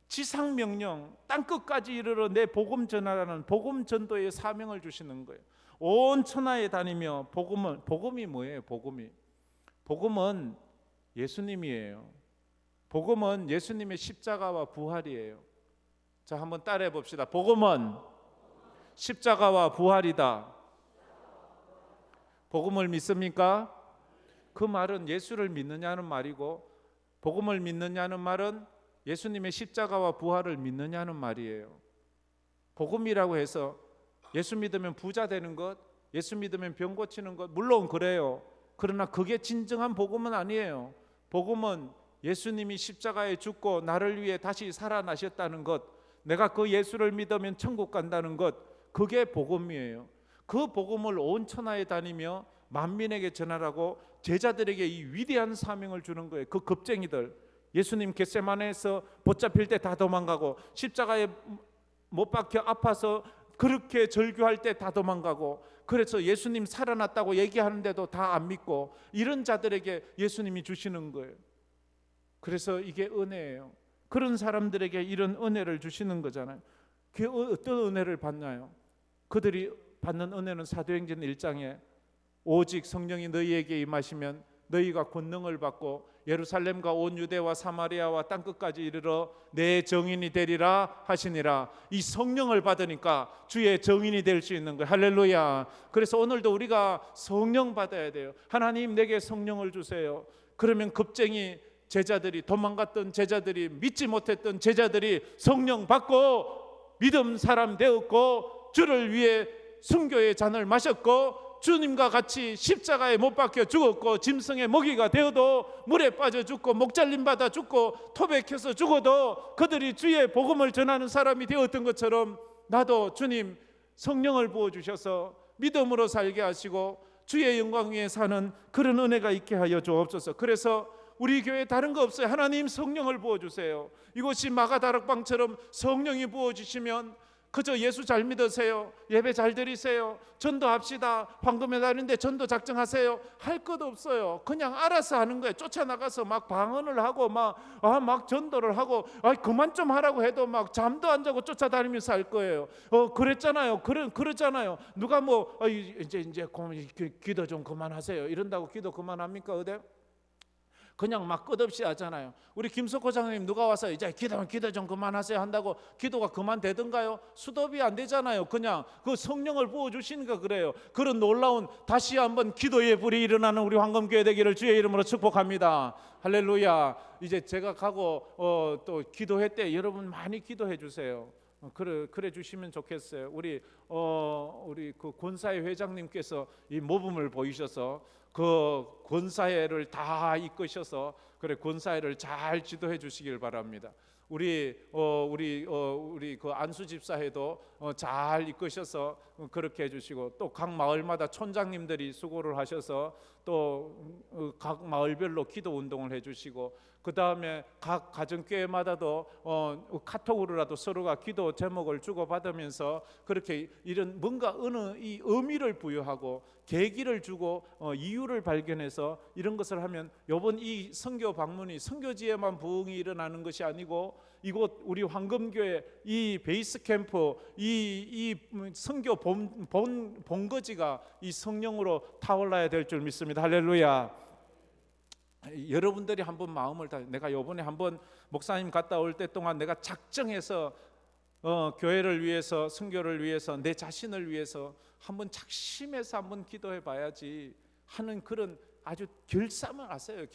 지상명령 땅끝까지 이르러 내 복음 전하라는 복음 전도의 사명을 주시는 거예요. 온 천하에 다니며 복음이 뭐예요? 복음은 예수님이에요. 복음은 예수님의 십자가와 부활이에요. 자, 한번 따라해 봅시다. 복음은 십자가와 부활이다. 복음을 믿습니까? 그 말은 예수를 믿느냐는 말이고, 복음을 믿느냐는 말은 예수님의 십자가와 부활을 믿느냐는 말이에요. 복음이라고 해서 예수 믿으면 부자 되는 것, 예수 믿으면 병 고치는 것, 물론 그래요. 그러나 그게 진정한 복음은 아니에요. 복음은 예수님이 십자가에 죽고 나를 위해 다시 살아나셨다는 것, 내가 그 예수를 믿으면 천국 간다는 것, 그게 복음이에요. 그 복음을 온 천하에 다니며 만민에게 전하라고 제자들에게 이 위대한 사명을 주는 거예요. 그 겁쟁이들, 예수님 겟세마네에서 붙잡힐 때 다 도망가고, 십자가에 못 박혀 아파서 그렇게 절규할 때 다 도망가고, 그래서 예수님 살아났다고 얘기하는데도 다 안 믿고, 이런 자들에게 예수님이 주시는 거예요. 그래서 이게 은혜예요. 그런 사람들에게 이런 은혜를 주시는 거잖아요. 그 어떤 은혜를 받나요? 그들이 받는 은혜는 사도행전 1장에 오직 성령이 너희에게 임하시면 너희가 권능을 받고 예루살렘과 온 유대와 사마리아와 땅끝까지 이르러 내 정인이 되리라 하시니라. 이 성령을 받으니까 주의 정인이 될 수 있는 거예요. 할렐루야. 그래서 오늘도 우리가 성령 받아야 돼요. 하나님 내게 성령을 주세요. 그러면 겁쟁이 제자들이, 도망갔던 제자들이, 믿지 못했던 제자들이 성령 받고 믿음 사람 되었고, 주를 위해 순교의 잔을 마셨고, 주님과 같이 십자가에 못 박혀 죽었고, 짐승의 먹이가 되어도 물에 빠져 죽고 목 잘림 받아 죽고 토백혀서 죽어도 그들이 주의 복음을 전하는 사람이 되었던 것처럼, 나도 주님 성령을 부어주셔서 믿음으로 살게 하시고 주의 영광 위에 사는 그런 은혜가 있게 하여 주옵소서. 그래서 우리 교회 다른 거 없어요. 하나님 성령을 부어주세요. 이곳이 마가다락방처럼 성령이 부어주시면 그저 예수 잘 믿으세요, 예배 잘 드리세요, 전도합시다, 황금의 날인데 전도 작정하세요 할 것 없어요. 그냥 알아서 하는 거예요. 쫓아나가서 막 방언을 하고 막 전도를 하고, 그만 좀 하라고 해도 막 잠도 안 자고 쫓아다니면서 할 거예요. 그랬잖아요. 그러잖아요. 누가 뭐 이제 기도 좀 그만하세요 이런다고 기도 그만합니까? 어디? 그냥 막 끝없이 하잖아요. 우리 김석호 장로님 누가 와서 이제 기도 좀 그만하세요 한다고 기도가 그만되던가요? 수도비 안 되잖아요. 그냥 그 성령을 부어주시니까 그래요. 그런 놀라운 다시 한번 기도의 불이 일어나는 우리 황금교회 되기를 주의 이름으로 축복합니다. 할렐루야. 이제 제가 가고 또 기도회 때 여러분 많이 기도해 주세요. 그래 주시면 좋겠어요. 우리 그 권사회 회장님께서 이 모범을 보이셔서 그 권사회를 다 이끄셔서 그래 권사회를 잘 지도해 주시길 바랍니다. 우리 그 안수 집사회도 잘 이끄셔서 그렇게 해주시고, 또 각 마을마다 촌장님들이 수고를 하셔서 또 각 마을별로 기도 운동을 해주시고, 그 다음에 각 가정교회마다도 카톡으로라도 서로가 기도 제목을 주고 받으면서 그렇게 이런 뭔가 어느 이 의미를 부여하고 계기를 주고 이유를 발견해서 이런 것을 하면, 이번 이 선교 방문이 선교지에만 부흥이 일어나는 것이 아니고 이곳 우리 황금교회 이 베이스 캠프 이 선교 본거지가 이 성령으로 타올라야 될 줄 믿습니다. 할렐루야. 여러분들이 한번 마음을 다, 내가 요번에 한번 목사님 갔다 올 때 동안 내가 작정해서 교회를 위해서, 선교를 위해서, 내 자신을 위해서 한번 작심해서 한번 기도해 봐야지 하는 그런 아주 결심을 하세요.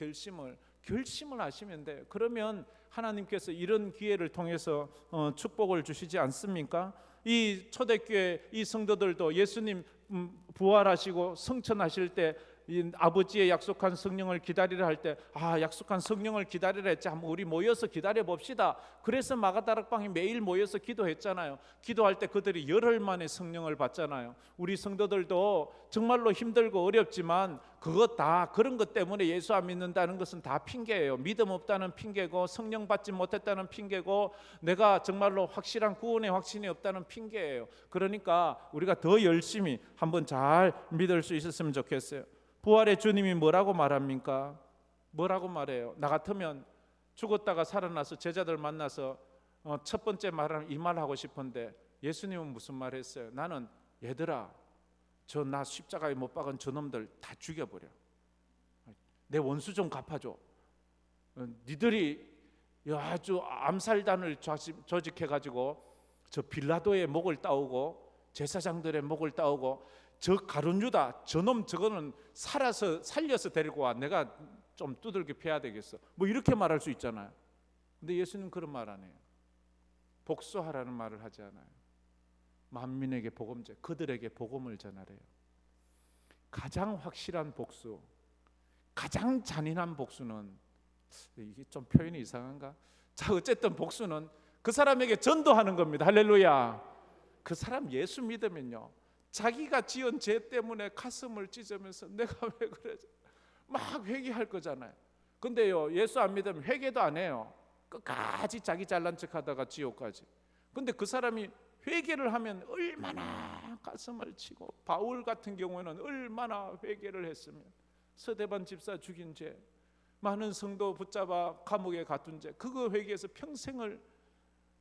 결심을 하시면 돼요. 그러면 하나님께서 이런 기회를 통해서 축복을 주시지 않습니까? 이 초대교회 이 성도들도 예수님 부활하시고 성천하실 때 이 아버지의 약속한 성령을 기다리라 할 때, 약속한 성령을 기다리라 했지, 한번 우리 모여서 기다려 봅시다. 그래서 마가다락방에 매일 모여서 기도했잖아요. 기도할 때 그들이 열흘 만에 성령을 받잖아요. 우리 성도들도 정말로 힘들고 어렵지만 그것 다 그런 것 때문에 예수 안 믿는다는 것은 다 핑계예요. 믿음 없다는 핑계고, 성령 받지 못했다는 핑계고, 내가 정말로 확실한 구원의 확신이 없다는 핑계예요. 그러니까 우리가 더 열심히 한번 잘 믿을 수 있었으면 좋겠어요. 부활의 주님이 뭐라고 말합니까? 뭐라고 말해요? 나 같으면 죽었다가 살아나서 제자들 만나서 첫 번째 말은 이 말 하고 싶은데, 예수님은 무슨 말 했어요? 나는 얘들아, 저 나 십자가에 못 박은 저놈들 다 죽여버려. 내 원수 좀 갚아줘. 니들이 아주 암살단을 조직해가지고 저 빌라도의 목을 따오고 제사장들의 목을 따오고, 저 가룟 유다 저놈 저거는 살려서 데리고 와. 내가 좀 두들겨 패야 되겠어. 뭐 이렇게 말할 수 있잖아요. 근데 예수님 그런 말 안 해요. 복수하라는 말을 하지 않아요. 만민에게 복음제, 그들에게 복음을 전하래요. 가장 확실한 복수, 가장 잔인한 복수는, 이게 좀 표현이 이상한가? 자, 어쨌든 복수는 그 사람에게 전도하는 겁니다. 할렐루야. 그 사람 예수 믿으면요, 자기가 지은 죄 때문에 가슴을 찢으면서 내가 왜 그러지? 막 회개할 거잖아요. 근데요, 예수 안 믿으면 회개도 안 해요. 끝까지 자기 잘난 척하다가 지옥까지. 근데 그 사람이 회개를 하면 얼마나 가슴을 치고, 바울 같은 경우에는 얼마나 회개를 했으면, 서대반 집사 죽인 죄, 많은 성도 붙잡아 감옥에 가둔 죄, 그거 회개해서 평생을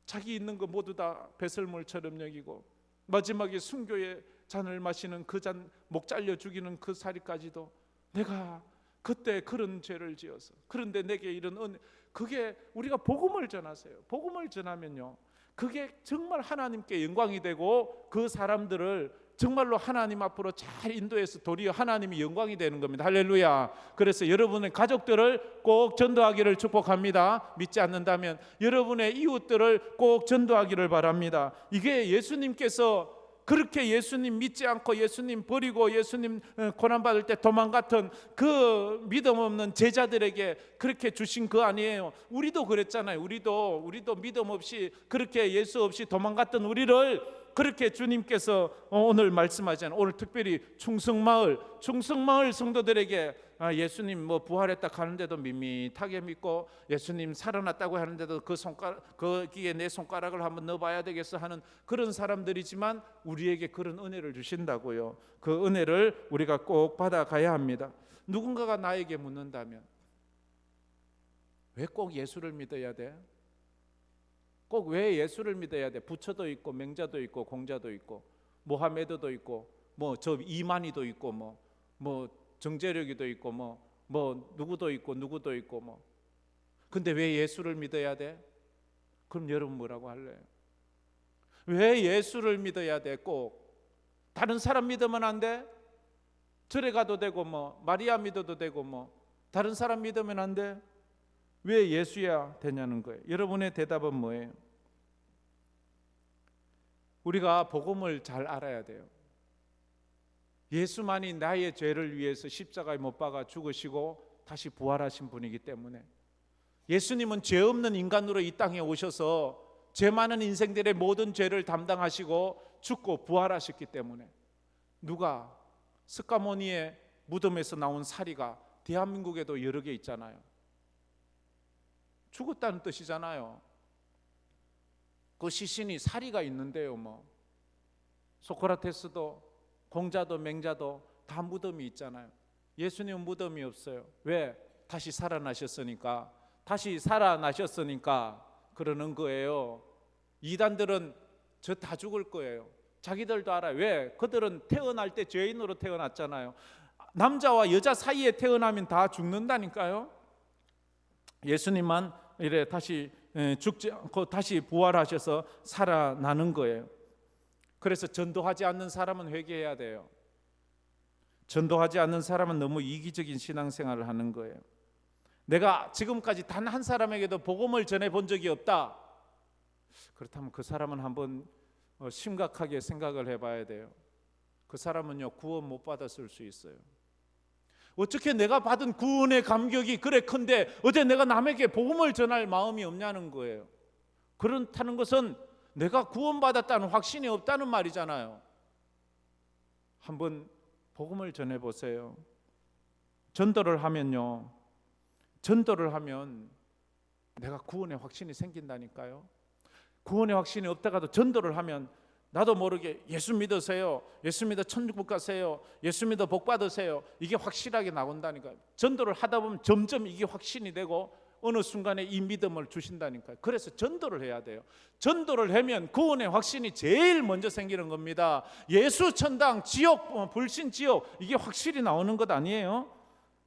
자기 있는 거 모두 다 배설물처럼 여기고, 마지막에 순교의 잔을 마시는 그 잔 목 잘려 죽이는 그 사리까지도 내가 그때 그런 죄를 지어서, 그런데 내게 이런 은혜, 그게 우리가 복음을 전하세요. 복음을 전하면요, 그게 정말 하나님께 영광이 되고 그 사람들을 정말로 하나님 앞으로 잘 인도해서 도리어 하나님이 영광이 되는 겁니다. 할렐루야. 그래서 여러분의 가족들을 꼭 전도하기를 축복합니다. 믿지 않는다면 여러분의 이웃들을 꼭 전도하기를 바랍니다. 이게 예수님께서 그렇게 예수님 믿지 않고 예수님 버리고 예수님 고난받을 때 도망갔던 그 믿음 없는 제자들에게 그렇게 주신 거 아니에요. 우리도 그랬잖아요. 우리도 믿음 없이 그렇게 예수 없이 도망갔던 우리를 그렇게 주님께서 오늘 말씀하잖아요. 오늘 특별히 충성마을 성도들에게 예수님 뭐 부활했다 하는데도 밋밋하게 믿고, 예수님 살아났다고 하는데도 거기에 내 손가락을 한번 넣어봐야 되겠어 하는 그런 사람들이지만 우리에게 그런 은혜를 주신다고요. 그 은혜를 우리가 꼭 받아가야 합니다. 누군가가 나에게 묻는다면, 왜 꼭 예수를 믿어야 돼? 꼭 왜 예수를 믿어야 돼? 부처도 있고 맹자도 있고 공자도 있고 모하메드도 있고 뭐 저 이만희도 있고 뭐 정재력이도 있고 뭐 누구도 있고 뭐. 근데 왜 예수를 믿어야 돼? 그럼 여러분 뭐라고 할래요? 왜 예수를 믿어야 돼? 꼭 다른 사람 믿으면 안 돼? 절에 가도 되고 뭐 마리아 믿어도 되고 뭐 다른 사람 믿으면 안 돼? 왜 예수야 되냐는 거예요. 여러분의 대답은 뭐예요? 우리가 복음을 잘 알아야 돼요. 예수만이 나의 죄를 위해서 십자가에 못 박아 죽으시고 다시 부활하신 분이기 때문에, 예수님은 죄 없는 인간으로 이 땅에 오셔서 죄 많은 인생들의 모든 죄를 담당하시고 죽고 부활하셨기 때문에, 누가 스카모니의 무덤에서 나온 사리가 대한민국에도 여러 개 있잖아요. 죽었다는 뜻이잖아요. 그 시신이 사리가 있는데요. 뭐 소크라테스도 공자도 맹자도 다 무덤이 있잖아요. 예수님은 무덤이 없어요. 왜? 다시 살아나셨으니까. 다시 살아나셨으니까 그러는 거예요. 이단들은 저 다 죽을 거예요. 자기들도 알아요. 왜? 그들은 태어날 때 죄인으로 태어났잖아요. 남자와 여자 사이에 태어나면 다 죽는다니까요. 예수님만 이래 다시 죽지 않고 다시 부활하셔서 살아나는 거예요. 그래서 전도하지 않는 사람은 회개해야 돼요. 전도하지 않는 사람은 너무 이기적인 신앙생활을 하는 거예요. 내가 지금까지 단 한 사람에게도 복음을 전해본 적이 없다. 그렇다면 그 사람은 한번 심각하게 생각을 해봐야 돼요. 그 사람은요, 구원 못 받았을 수 있어요. 어떻게 내가 받은 구원의 감격이 그래 큰데 어제 내가 남에게 복음을 전할 마음이 없냐는 거예요. 그렇다는 것은 내가 구원받았다는 확신이 없다는 말이잖아요. 한번 복음을 전해보세요. 전도를 하면요, 전도를 하면 내가 구원의 확신이 생긴다니까요. 구원의 확신이 없다가도 전도를 하면 나도 모르게 예수 믿으세요, 예수 믿어 천국 가세요, 예수 믿어 복 받으세요, 이게 확실하게 나온다니까요. 전도를 하다 보면 점점 이게 확신이 되고 어느 순간에 이 믿음을 주신다니까요. 그래서 전도를 해야 돼요. 전도를 하면 구원의 확신이 제일 먼저 생기는 겁니다. 예수 천당, 지옥, 불신 지옥, 이게 확실히 나오는 것 아니에요?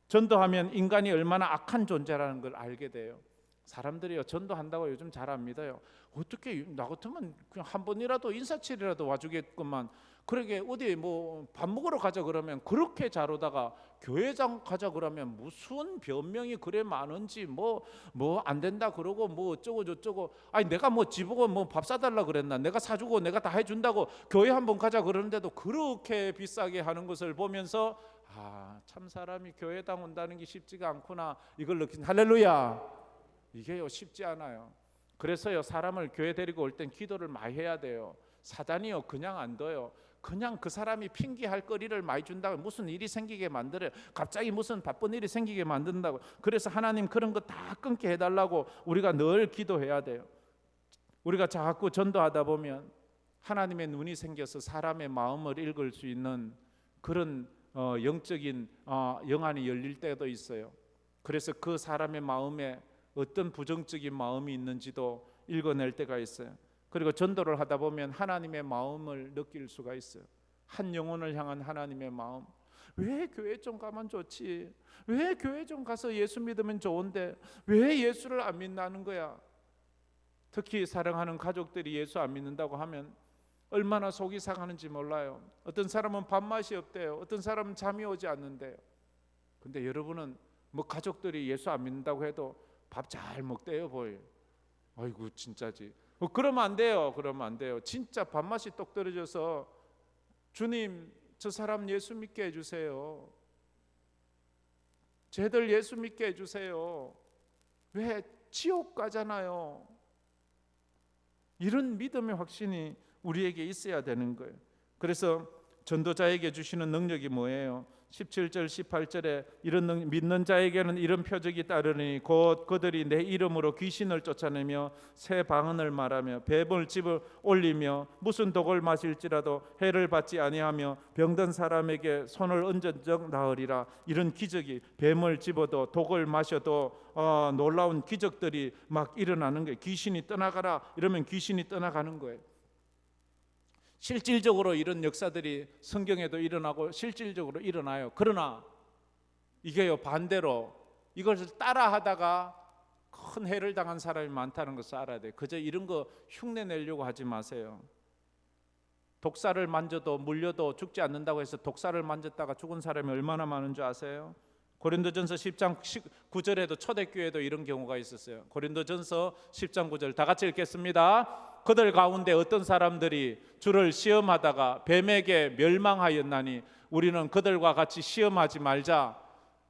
전도하면 인간이 얼마나 악한 존재라는 걸 알게 돼요. 사람들이요, 전도한다고 요즘 잘 안 믿어요. 어떻게 나 같으면 그냥 한 번이라도 인사치레라도 와주겠구만. 그러게 어디 뭐 밥 먹으러 가자 그러면 그렇게 잘 오다가 교회장 가자 그러면 무슨 변명이 그래 많은지 뭐 안 된다 그러고 뭐 어쩌고 저쩌고. 아니 내가 뭐 지보고 뭐 밥 사달라 그랬나? 내가 사주고 내가 다 해준다고 교회 한번 가자 그러는데도 그렇게 비싸게 하는 것을 보면서 참 사람이 교회당 온다는 게 쉽지가 않구나, 이걸 느낀. 할렐루야. 이게요 쉽지 않아요. 그래서요, 사람을 교회 데리고 올 땐 기도를 많이 해야 돼요. 사단이요 그냥 안 둬요. 그냥 그 사람이 핑계할 거리를 많이 준다고 무슨 일이 생기게 만들어요. 갑자기 무슨 바쁜 일이 생기게 만든다고. 그래서 하나님 그런 거 다 끊게 해달라고 우리가 늘 기도해야 돼요. 우리가 자꾸 전도하다 보면 하나님의 눈이 생겨서 사람의 마음을 읽을 수 있는 그런 영적인 영안이 열릴 때도 있어요. 그래서 그 사람의 마음에 어떤 부정적인 마음이 있는지도 읽어낼 때가 있어요. 그리고 전도를 하다 보면 하나님의 마음을 느낄 수가 있어요. 한 영혼을 향한 하나님의 마음. 왜 교회 좀 가면 좋지? 왜 교회 좀 가서 예수 믿으면 좋은데 왜 예수를 안 믿는 거야? 특히 사랑하는 가족들이 예수 안 믿는다고 하면 얼마나 속이 상하는지 몰라요. 어떤 사람은 밥맛이 없대요. 어떤 사람은 잠이 오지 않는데요. 근데 여러분은 뭐 가족들이 예수 안 믿는다고 해도 밥 잘 먹대요, 보여요. 아이고 진짜지. 그러면 안 돼요. 그러면 안 돼요. 진짜 밥맛이 똑 떨어져서 주님 저 사람 예수 믿게 해주세요. 쟤들 예수 믿게 해주세요. 왜? 지옥 가잖아요. 이런 믿음의 확신이 우리에게 있어야 되는 거예요. 그래서 전도자에게 주시는 능력이 뭐예요? 17절 18절에 이런 믿는 자에게는 이런 표적이 따르니 곧 그들이 내 이름으로 귀신을 쫓아내며 새 방언을 말하며 뱀을 집어 올리며 무슨 독을 마실지라도 해를 받지 아니하며 병든 사람에게 손을 얹은 적 나으리라. 이런 기적이, 뱀을 집어도 독을 마셔도 놀라운 기적들이 막 일어나는 거예요. 귀신이 떠나가라 이러면 귀신이 떠나가는 거예요. 실질적으로 이런 역사들이 성경에도 일어나고 실질적으로 일어나요. 그러나 이게요 반대로 이것을 따라하다가 큰 해를 당한 사람이 많다는 것을 알아야 돼요. 그저 이런 거 흉내 내려고 하지 마세요. 독사를 만져도 물려도 죽지 않는다고 해서 독사를 만졌다가 죽은 사람이 얼마나 많은 줄 아세요? 고린도전서 10장 9절에도 초대교회도 이런 경우가 있었어요. 고린도전서 10장 9절 다 같이 읽겠습니다. 그들 가운데 어떤 사람들이 주를 시험하다가 뱀에게 멸망하였나니 우리는 그들과 같이 시험하지 말자.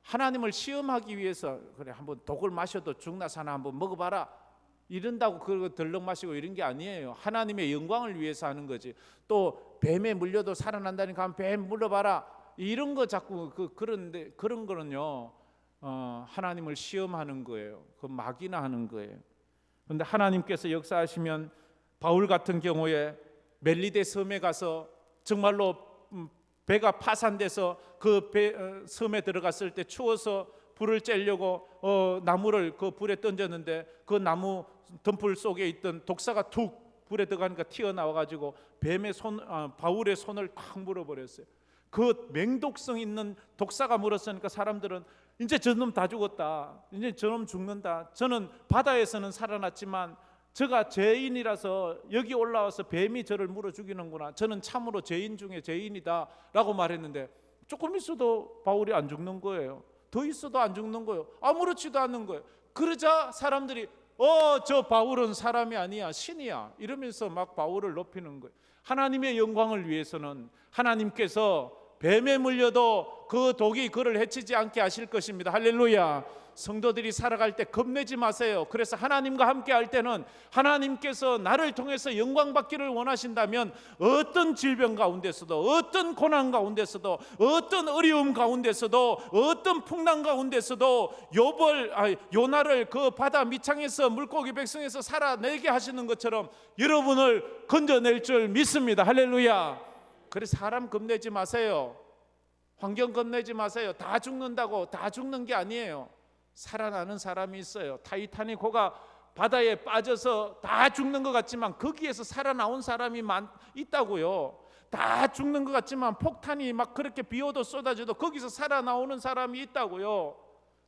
하나님을 시험하기 위해서 그래 한번 독을 마셔도 죽나 사나 한번 먹어봐라 이런다고 그거 덜렁 마시고 이런 게 아니에요. 하나님의 영광을 위해서 하는 거지. 또 뱀에 물려도 살아난다니까 뱀 물려봐라 이런 거 자꾸 그런데 그런 거는요 하나님을 시험하는 거예요. 그 막이나 하는 거예요. 그런데 하나님께서 역사하시면 바울 같은 경우에 멜리데 섬에 가서 정말로 배가 파산돼서 그 섬에 들어갔을 때 추워서 불을 쬐려고 나무를 그 불에 던졌는데 그 나무 덤불 속에 있던 독사가 툭 불에 들어가니까 튀어나와가지고 바울의 손을 탁 물어버렸어요. 그 맹독성 있는 독사가 물었으니까 사람들은 이제 저놈 다 죽었다, 이제 저놈 죽는다, 저는 바다에서는 살아났지만 저가 죄인이라서 여기 올라와서 뱀이 저를 물어 죽이는구나, 저는 참으로 죄인 중에 죄인이다 라고 말했는데 조금 있어도 바울이 안 죽는 거예요. 더 있어도 안 죽는 거예요. 아무렇지도 않는 거예요. 그러자 사람들이 저 바울은 사람이 아니야, 신이야 이러면서 막 바울을 높이는 거예요. 하나님의 영광을 위해서는 하나님께서 뱀에 물려도 그 독이 그를 해치지 않게 하실 것입니다. 할렐루야. 성도들이 살아갈 때 겁내지 마세요. 그래서 하나님과 함께 할 때는 하나님께서 나를 통해서 영광 받기를 원하신다면 어떤 질병 가운데서도, 어떤 고난 가운데서도, 어떤 어려움 가운데서도, 어떤 풍랑 가운데서도 요나를 그 바다 밑창에서 물고기 백성에서 살아내게 하시는 것처럼 여러분을 건져낼 줄 믿습니다. 할렐루야. 그래서 사람 겁내지 마세요. 환경 겁내지 마세요. 다 죽는다고 다 죽는 게 아니에요. 살아나는 사람이 있어요. 타이타닉호가 바다에 빠져서 다 죽는 것 같지만 거기에서 살아나온 사람이 있다고요. 다 죽는 것 같지만 폭탄이 막 그렇게 비오도 쏟아져도 거기서 살아나오는 사람이 있다고요.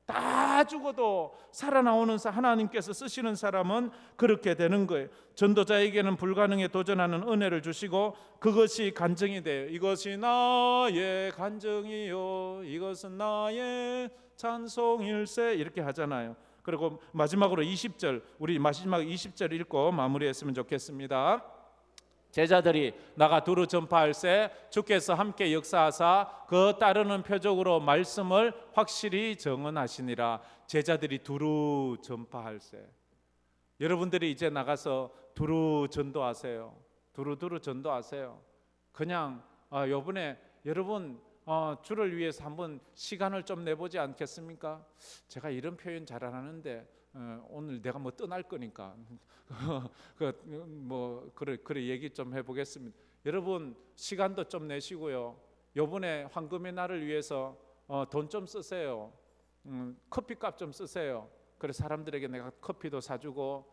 다 죽어도 살아나오는 하나님께서 쓰시는 사람은 그렇게 되는 거예요. 전도자에게는 불가능에 도전하는 은혜를 주시고 그것이 간증이 돼요. 이것이 나의 간증이요, 이것은 나의 찬송일세, 이렇게 하잖아요. 그리고 마지막으로 20절, 우리 마지막 20절 읽고 마무리했으면 좋겠습니다. 제자들이 나가 두루 전파할세 주께서 함께 역사하사 그 따르는 표적으로 말씀을 확실히 정언하시니라. 제자들이 두루 전파할세. 여러분들이 이제 나가서 두루 전도하세요. 두루 전도하세요. 그냥 요번에 여러분 주를 위해서 한번 시간을 좀 내보지 않겠습니까? 제가 이런 표현 잘 안 하는데 오늘 내가 뭐 떠날 거니까 그래 얘기 좀 해보겠습니다. 여러분 시간도 좀 내시고요. 요번에 황금의 날을 위해서 돈 좀 쓰세요. 커피값 좀 쓰세요. 그래 사람들에게 내가 커피도 사주고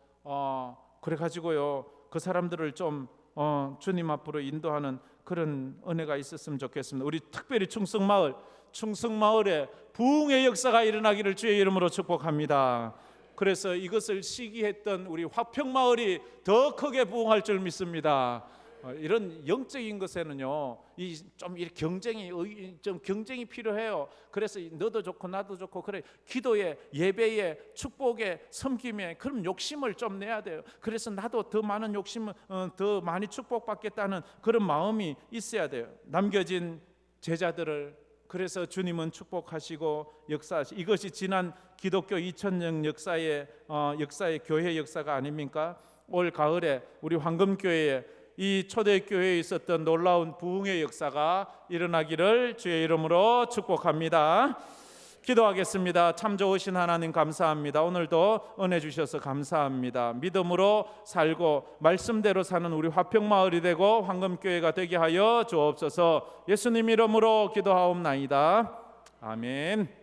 그래 가지고요 그 사람들을 좀 주님 앞으로 인도하는 그런 은혜가 있었으면 좋겠습니다. 우리 특별히 충성마을에 부흥의 역사가 일어나기를 주의 이름으로 축복합니다. 그래서 이것을 시기했던 우리 화평마을이 더 크게 부흥할 줄 믿습니다. 이런 영적인 것에는요, 좀 경쟁이 필요해요. 그래서 너도 좋고 나도 좋고 그래 기도에, 예배에, 축복에, 섬김에 그런 욕심을 좀 내야 돼요. 그래서 나도 더 많은 욕심을 더 많이 축복받겠다는 그런 마음이 있어야 돼요. 남겨진 제자들을 그래서 주님은 축복하시고 역사하시. 이것이 지난 기독교 2000년 역사의 교회 역사가 아닙니까? 올 가을에 우리 황금교회에 이 초대교회에 있었던 놀라운 부흥의 역사가 일어나기를 주의 이름으로 축복합니다. 기도하겠습니다. 참 좋으신 하나님 감사합니다. 오늘도 은혜 주셔서 감사합니다. 믿음으로 살고 말씀대로 사는 우리 화평마을이 되고 황금교회가 되게 하여 주옵소서. 예수님 이름으로 기도하옵나이다. 아멘.